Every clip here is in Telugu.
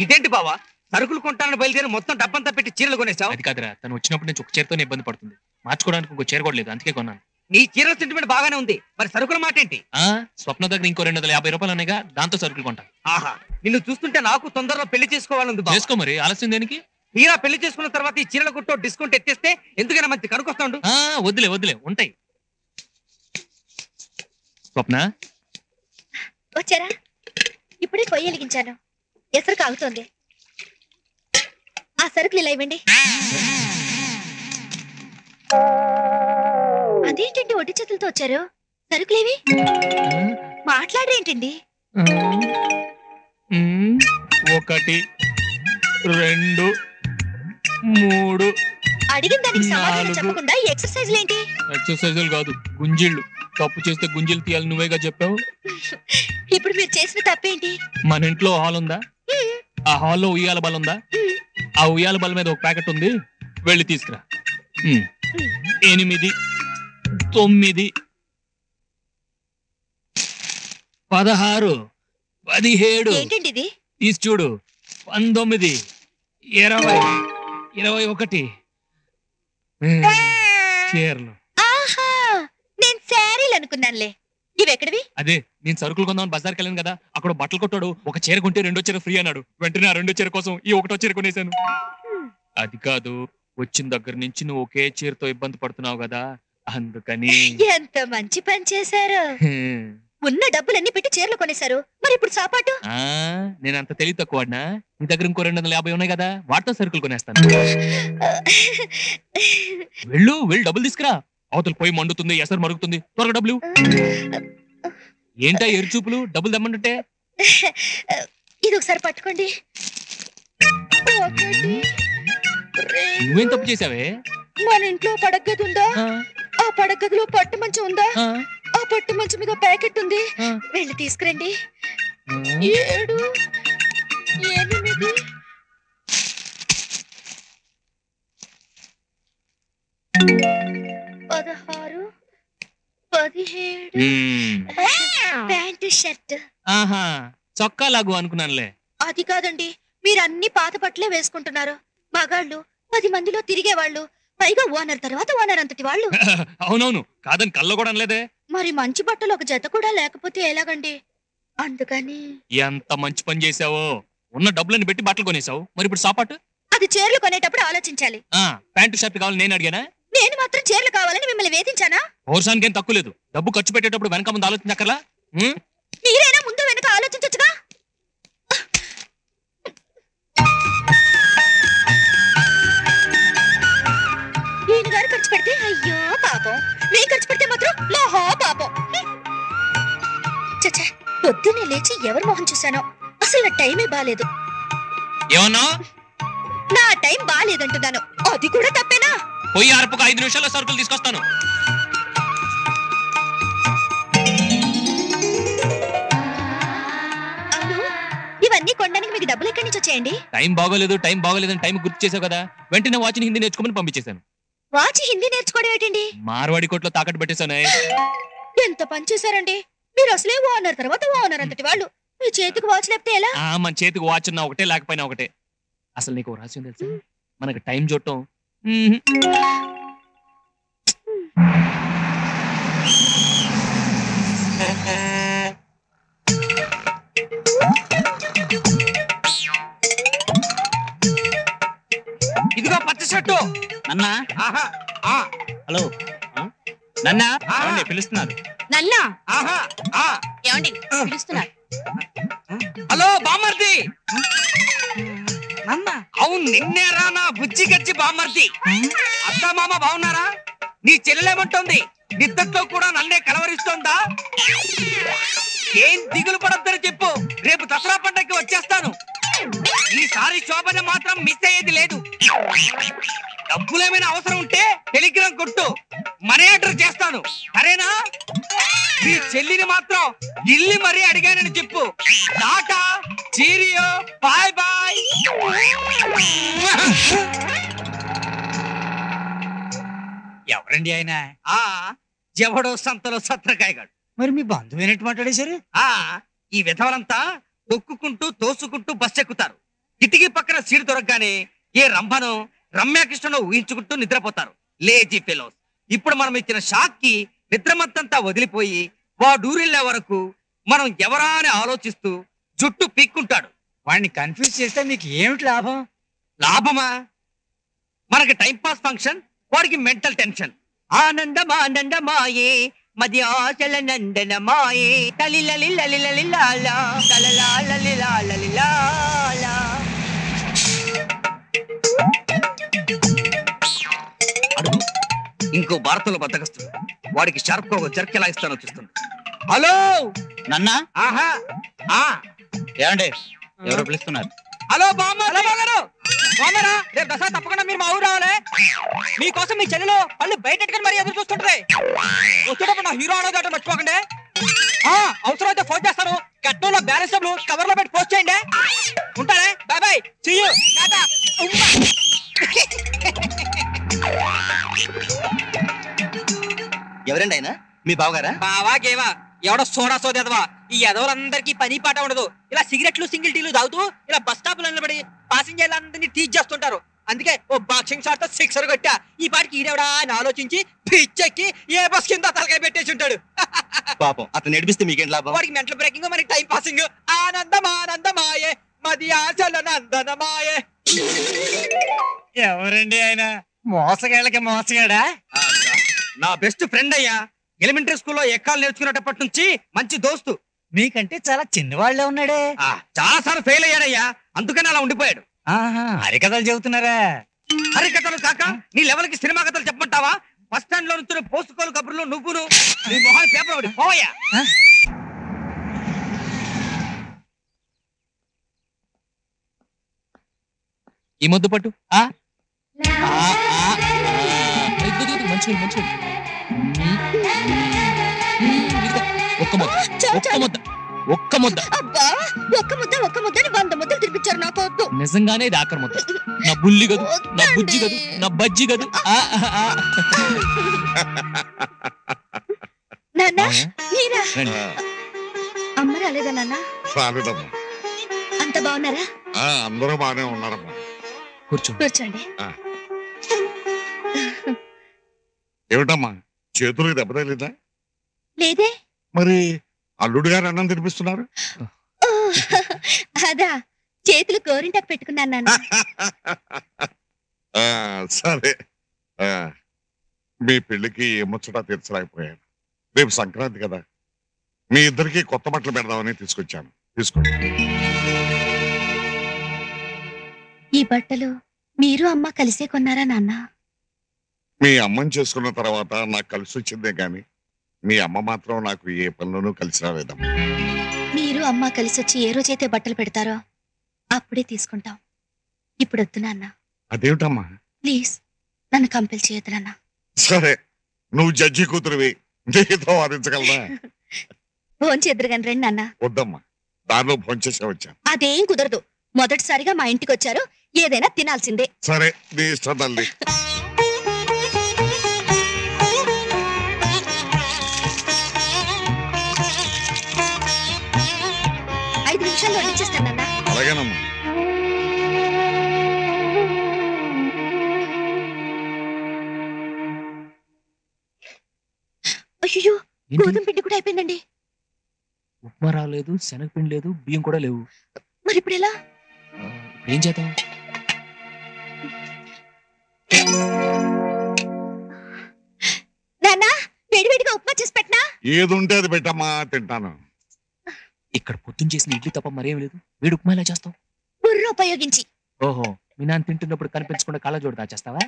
ఇదేంటి బావా, సరుకులు కొంటానని బయలుదేరి మొత్తం డబ్బంతా పెట్టి చీరలు కొనేసావు? అది కాదురా, తను వచ్చినప్పుడు నుంచి ఒక చీరతోనే ఇబ్బంది పడుతుంది. మార్చుకోవడానికి ఇంకో చీర కూడా లేదు, అందుకే కొన్నాను. నీ చీరల సెంటిమెంట్ బాగానే ఉంది, మరి సరుకుల మాట ఏంటి? స్వప్న దగ్గర ఇంకో 250 రూపాయలు అనేగా, దాంతో సరుకులు కొంటా. ఆహా, నిన్ను చూస్తుంటే నాకు తొందరలో పెళ్లి చేసుకోవాలని చేసుకో, మరి ఆలస్యం దేనికి? తీరా పెళ్లి చేసుకున్న తర్వాత ఈ చీరల కొట్టో డిస్కౌంట్ ఎత్తేస్తే ఎందుకైనా మంచి కనుకొస్తాడు. వద్దులే వద్దులే, ఉంటాయి. స్వప్న వచ్చారా? ఇప్పుడే పొయ్యి వెలిగించాను, ఎసరు కాగుతోంది. ఆ సరుకులు ఇలా ఇవ్వండి. అదేంటండి ఒట్టి చేతులతో వచ్చారు? సరుకులేవి? మాట్లాడేంటండి? 1 2 3 అడిగిన దానికి సమాధానం చెప్పకుండా ఎక్సర్సైజ్లు ఏంటి? ఎక్సర్సైజులు కాదు, గుంజిళ్ళు. తప్పు చేస్తే గుంజిలు తీయాలి, నువ్వేగా చెప్పావు. ఇప్పుడు మీరు చేసిన తప్పేంటి? మన ఇంట్లో హాల్ ఉందా? ఆ హాల్లో ఉయ్యాల బల ఉందా? ఆ ఉయ్యాల బల మీద ఒక ప్యాకెట్ ఉంది, వెళ్ళి తీసుకురా. 8 9 16 17 ఏంటండి ఇది? తీసి చూడు. 19 20 21 చీరలు. ఆహా, నేను శారీలు అనుకున్నానులే. ఇవి ఎక్కడివి? అదే, నేను సరుకులు కొందామని బజార్కి వెళ్ళాను కదా, అక్కడ బట్టలు కొట్టాడు. ఒక చీర కొంటే 2వ చీర ఫ్రీ అన్నాడు. వెంటనే ఆ 2వ చీర కోసం ఈ 1వ చీర కొనేశాను. అది కాదు, వచ్చిన దగ్గర నుంచి నువ్వు ఒకే చీరతో ఇబ్బంది పడుతున్నావు కదా, అందుకని. ఎంత మంచి పని చేశారు. ఉన్న డబ్బులన్నీ పెట్టి చీరలు కొనేశారు, మరి ఇప్పుడు సాపాటు? నేనంత తెలివి తక్కువనా? నీ దగ్గర ఇంకో 250 ఉన్నాయి కదా, వాటితో సరుకులు కొనేస్తాను. వెళ్ళు డబ్బులు తీసుకురా. అవతల పోయి మండుతుంది, ఎసరు మరుగుతుంది, త్వరగా డబ్బులు. ఏంటా ఎరుచూపులు? డబ్బులు దమ్మంటే. ఇది ఒకసారి పట్టుకోండి. నువ్వేం తప్పు చేసావే? మన ఇంట్లో పడగది ఉందా? ఆ పడగదిలో పట్టు మంచం ఉందా? ఆ పట్టు మంచం మీద ప్యాకెట్ ఉంది, వెళ్ళి తీసుకురండి. 7 8 16 17 ప్యాంటు షర్ట్. ఆహా, చొక్కా లాగు అనుకున్నానులే. అది కాదండి, మీరు అన్ని పాత బట్టలే వేసుకుంటున్నారు. మగాళ్ళు 10 మందిలో తిరిగేవాళ్ళు, పైగా ఓనర్ తర్వాత ఓనర్ అంతటి వాళ్ళు. అవునవును, కాదని కల్లో కూడా అనలేదే. మరి మంచి బట్టలు ఒక జత కూడా లేకపోతే ఎలాగండి? అందుకని. ఎంత మంచి పని చేసావో, ఉన్న డబ్బులను పెట్టి బట్టలు కొనేసావు, మరి ఇప్పుడు సాపాటు? అది చీరలు కొనేటప్పుడు ఆలోచించాలి. ప్యాంటు షర్ట్ కావాలి నేను అడిగానా? నేను మాత్రం చీరలు కావాలని మిమ్మల్ని వేధించానా? పౌరుషానికి ఏం తక్కువ లేదు. డబ్బు ఖర్చు పెట్టేటప్పుడు వెనక ముందు ఆలోచించక్కర్లా? మీరైనా ముందు వెనక ఆలోచించొచ్చుగా. ఈయన గారు ఖర్చు పెడితే అయ్యో పాపం, నేను ఖర్చు పెడితే మాత్రం మహా పాపం. చచ్చా, పొద్దున్నే లేచి ఎవరి మొహం చూశానో. అసలు నా టైమే బాలేదు. ఏమన్నా? నా టైం బాలేదంటున్నాను, అది కూడా తప్పేనా? పోయి అరపుకు 5 నిమిషాల్లో సరుకులు తీసుకొస్తాను. అవును, ఇవన్నీ కొనడానికి మీకు డబ్బులు ఎక్కడి నుంచి వచ్చాయండి? టైం బాగోలేదని టైం గుర్తు చేసావు కదా, వెంటనే వాచ్ని హిందీ నేర్చుకోమని పంపించేశాను. వాచి హిందీ నేర్చుకోవడం ఏంటండి? మార్వాడి కోట్లో తాకట్టు పెట్టేశానే. ఎంత పని చేశారండి మీరు. అసలే ఓనర్ తర్వాత ఓనర్ అంతటి వాళ్ళు, మీ చేతికి వాచ్ లేకపోతే ఎలా? మన చేతికి వాచ్ ఉన్నా ఒకటే, లేకపోయినా ఒకటే. అసలు నీకు రహస్యం తెలుసా? మనకు టైం చూడటం ఇదిగో పచ్చ షర్టు. నన్నా. హలో నన్నా, పిలుస్తున్నారు. నన్నా, ఏమండి పిలుస్తున్నారు? హలో బామ్మర్ది. అవును, నిన్నేరా నా బుజ్జి గజ్జి బామ్మర్ది. అత్త మామ బాగున్నారా? నీ చెల్లెలేమంటోంది? నిద్దట్లో కూడా నన్నే కలవరిస్తోందా? ఏం దిగులు పడొద్దని చెప్పు, రేపు దసరా పండగకి వచ్చేస్తాను. ఈసారి శోభన మాత్రం మిస్ అయ్యేది లేదు. డబ్బులేమైనా అవసరం ఉంటే టెలిగ్రామ్ కొట్టు, మనీ ఆర్డర్ చేస్తాను, సరేనా? మీ చెల్లిని మాత్రం ఇల్లి మరీ అడిగానని చెప్పు. Tata, cheerio, bye bye. ఎవరండి ఆయన? ఎవడో సంతలో సత్రకాయగాడు. మరి మీ బంధువైనట్టు మాట్లాడేశారు. ఈ విధవలంతా తొక్కుకుంటూ తోసుకుంటూ బస్ ఎక్కుతారు. కిటికీ పక్కన సీటు దొరకగానే ఏ రంభను రమ్యాకృష్ణను ఊహించుకుంటూ నిద్రపోతారు లేజీ ఫెలోస్. ఇప్పుడు మనం ఇచ్చిన షాక్ కి నిద్రమత్తంతా వదిలిపోయి వాడూరిల్లే వరకు మనం ఎవరా అని ఆలోచిస్తూ జుట్టు పీక్కుంటాడు. వాడిని కన్ఫ్యూజ్ చేస్తే మీకు ఏమిటి లాభం? లాభమా? మనకి టైం పాస్ ఫంక్షన్, వాడికి మెంటల్ టెన్షన్. ఆనందమానందమాయే మది ఆచల నందనమాయే తలిలలి లలిలలి లాలా తలలాలలి లాలలి లాలా. అడుగు ఇంకో భారతంలో బద్దకస్తుంది. వాడికి షార్ప్ గా ఒక జర్క్ ఎలా ఇస్తానో చూస్తుంది. హలో నన్నా, ఆహా ఏమండి ఎవరో పిలుస్తున్నారు. హలో బామ్మగారు, బామ్మరా రేపు దసరా తప్పకుండా మీరు మా ఊరు రావాలి. మీకోసం మీ చెల్లెలు పళ్ళు బయటెట్టుకుని మరి ఎదురు చూస్తుంటది. వచ్చేటప్పుడు నా హీరో అనేది మర్చిపోకండి. అవసరం అయితే ఫోన్ చేస్తాను. కట్నంలో బ్యాలెన్స్ డబ్బులు కవర్ లో పెట్టి పోస్ట్ చేయండి. ఉంటానే, bye bye, see you, tata. ఎవరండి ఆయన? మీ బావగారా? బావా గేవా ఎవడో సోడా సోదేదవా. ఈ ఎదవలందరికీ పని పాట ఉండదు. ఇలా సిగరెట్లు సింగిల్ టీలు తాగుతూ ఇలా బస్ స్టాప్ లో నిలబడి పాసింజర్లందరినీ టీచ్ చేస్తుంటారు. అందుకే ఓ బాక్సింగ్ షాట్ తో సిక్సర్ కొట్టా. ఈ పాటికి ఈడెవడా అని ఆలోచించి పిచ్చెక్కి ఏ బస్ కింద తలకాయ పెట్టేసి ఉంటాడు. పాపం అతను నడిపిస్తే మీకేం లాభం? వాడికి మెంటల్ బ్రేకింగ్, మనకి టైం పాసింగ్. ఆనందమానందమాయే మది ఆశల నందనమాయే. ఎవరండి ఆయన? మోసగాళ్ళకి మోసగాడా? నా బెస్ట్ ఫ్రెండ్ అయ్యా. ఎలిమెంటరీ స్కూల్లో ఎక్కాలు నేర్చుకునేటప్పటి నుంచి మంచి దోస్తు. మీకంటే చాలా చిన్నవాళ్లే ఉన్నాడే. చాలా సార్లు ఫెయిల్ అయ్యాడయ్యా, అందుకని అలా ఉండిపోయాడు. హరికథలు చెబుతున్నారా? హరికథలు కాక నీ లెవెల్ కి సినిమా కథలు చెప్పమంటావా? బస్ స్టాండ్ లో నుంచి పోసుకోలు కబుర్లు నువ్వును నీ మొహాన్ని పేపర్ ఒకటి పోయా. ఈ ముద్దు పట్టు. మంచి మంచి ఒక్క ముద్ద, ఒక్క ముద్ద, ఒక్క ముద్ద. అబ్బా, ఒక్క ముద్ద 100 ముద్దలు తినిపించారు నాకు. వద్దు. నిజంగానే ఇది ఆఖరి ముద్ద. నా బుల్లి గదు, నా బుజ్జి గదు, నా బజ్జి గదు. నాన్న, మీరా? అమ్మ రాలేదా నాన్న? రాలేదమ్మా. అంత బాగున్నారా? అందరూ బాగానే ఉన్నారమ్మా. కూర్చోండి. ఏమిటమ్మా చేతులకు దెబ్బతలేదా? లేదే. మరి అల్లుడు గారు అన్నం తినిపిస్తున్నారు? అదా, చేతులు గోరింటాకు పెట్టుకున్నాను నాన్న. సరే, మీ పెళ్లికి ముచ్చట తీర్చలేకపోయాను. రేపు సంక్రాంతి కదా, మీ ఇద్దరికి కొత్త బట్టలు పెడదామని తీసుకొచ్చాను. తీసుకోండి. ఈ బట్టలు మీరు అమ్మ కలిసే కొన్నారా నాన్న? మీ అమ్మని చేసుకున్న తర్వాత నాకు కలిసి వచ్చిందే గాని మీ అమ్మ మాత్రం నాకు ఏ పనిలోనూ కలిసి రాలేదమ్మా. మీరు అమ్మ కలిసి వచ్చి ఏ రోజైతే బట్టలు పెడతారో అప్పుడే తీసుకుంటాం. ఇప్పుడు వద్దు నాన్న. అదేమిటమ్మా? ప్లీజ్ నన్ను కంపెల్ చేయొద్దు నాన్న. సరే, నువ్వు జడ్జి కూతురువి, నీతో వాదించగలదా? ఫోన్ చేద్దరు కానీ రండి నాన్న. వద్దమ్మా, దారిలో ఫోన్ చేసే వచ్చాను. అదేం కుదరదు. మొదటిసారిగా మా ఇంటికి వచ్చారు, ఏదైనా తినాల్సిందే. సరే, నీ ఇష్టం తల్లి. 5 నిమిషాల్లో వచ్చేస్తాను నాన్న. అలాగేనమ్మా. అయ్యో, గోధుమ పిండి కూడా అయిపోయిందండి. ఉప్మా రాలేదు, శనగపిండి లేదు, బియ్యం కూడా లేవు. మరి ఇప్పుడు ఎలా? ఏం చేద్దాం? నాన్న, వేడివేడిగా ఉప్మా చేసి పెట్టనా? ఏది ఉంటే అది పెట్టమ్మా, తింటాను. ఇక్కడ పొద్దున్న చేసిన ఇడ్లీ తప్ప మరేం లేదు. వీడు ఉప్మా ఎలా చేస్తావు? బుర్ర ఉపయోగించి. ఓహో, మీ నాన్న తింటున్నప్పుడు కనిపించకుండా కళ్ళ జోడు దాచేస్తావా?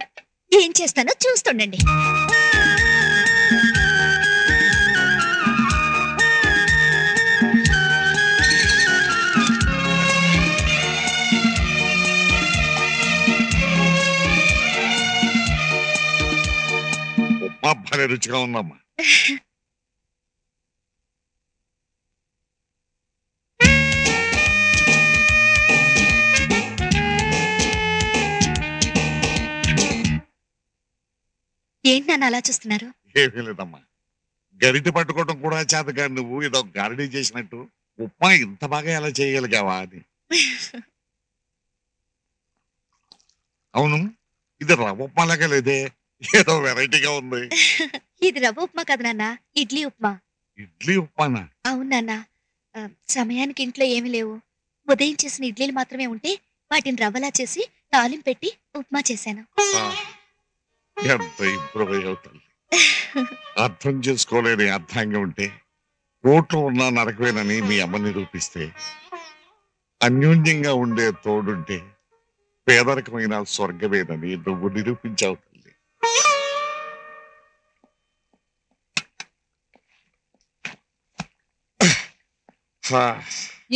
ఏం చేస్తానో చూస్తుండండి. ఉప్మా భలే రుచిగా ఉందమ్మా. ఏంటి నాన్న అలా చూస్తున్నారు? ఏమీ లేదమ్మా, గరిటె పట్టుకోవడం కూడా చేతగా నువ్వు ఏదో గారడీ చేసినట్టు ఉప్మా ఇంత బాగా ఎలా చేయగలిగావా అని. అవును, ఇది రవ్వ ఉప్మాలాగా లేదే, ఏదో వెరైటీగా ఉంది. ఇది రవ్వ ఉప్మా కదా నాన్న, ఇడ్లీ ఉప్మా. ఇడ్లీ ఉప్మానా? అవును నాన్న. సమయానికి ఇంట్లో ఏమీ లేవు. ఉదయం చేసిన ఇడ్లీలు మాత్రమే ఉంటే వాటిని రవ్వలా చేసి తాలింపు పెట్టి ఉప్మా చేశాను. ఎంత ఇంప్రూవ్ అయ్యావు తల్లి. అర్థం చేసుకోలేని అర్థంగా ఉంటే కోట్లు ఉన్నా నరకవేనని మీ అమ్మ నిరూపిస్తే, అన్యోన్యంగా ఉండే తోడుంటే పేదరికమైన స్వర్గమేనని నువ్వు నిరూపించావు తల్లి.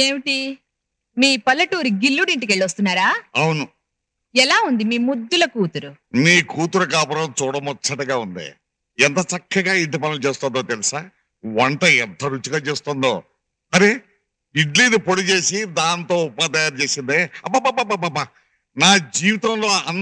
ఏమిటి మీ పల్లెటూరి గిల్లుడింటికి వెళ్ళొస్తున్నారా? అవును. ఎలా ఉంది మీ ముద్దుల కూతురు? నీ కూతురు కాపురం చూడముచ్చటగా ఉంది. ఎంత చక్కగా ఇంటి పనులు చేస్తుందో తెలుసా? వంట ఎంత రుచిగా చేస్తుందో. అరే, ఇడ్లీని పొడి చేసి దాంతో ఉప్మా తయారు చేసిందే. అబ్బబ్బబ్బబ్బబ్బా, నా జీవితంలో అంత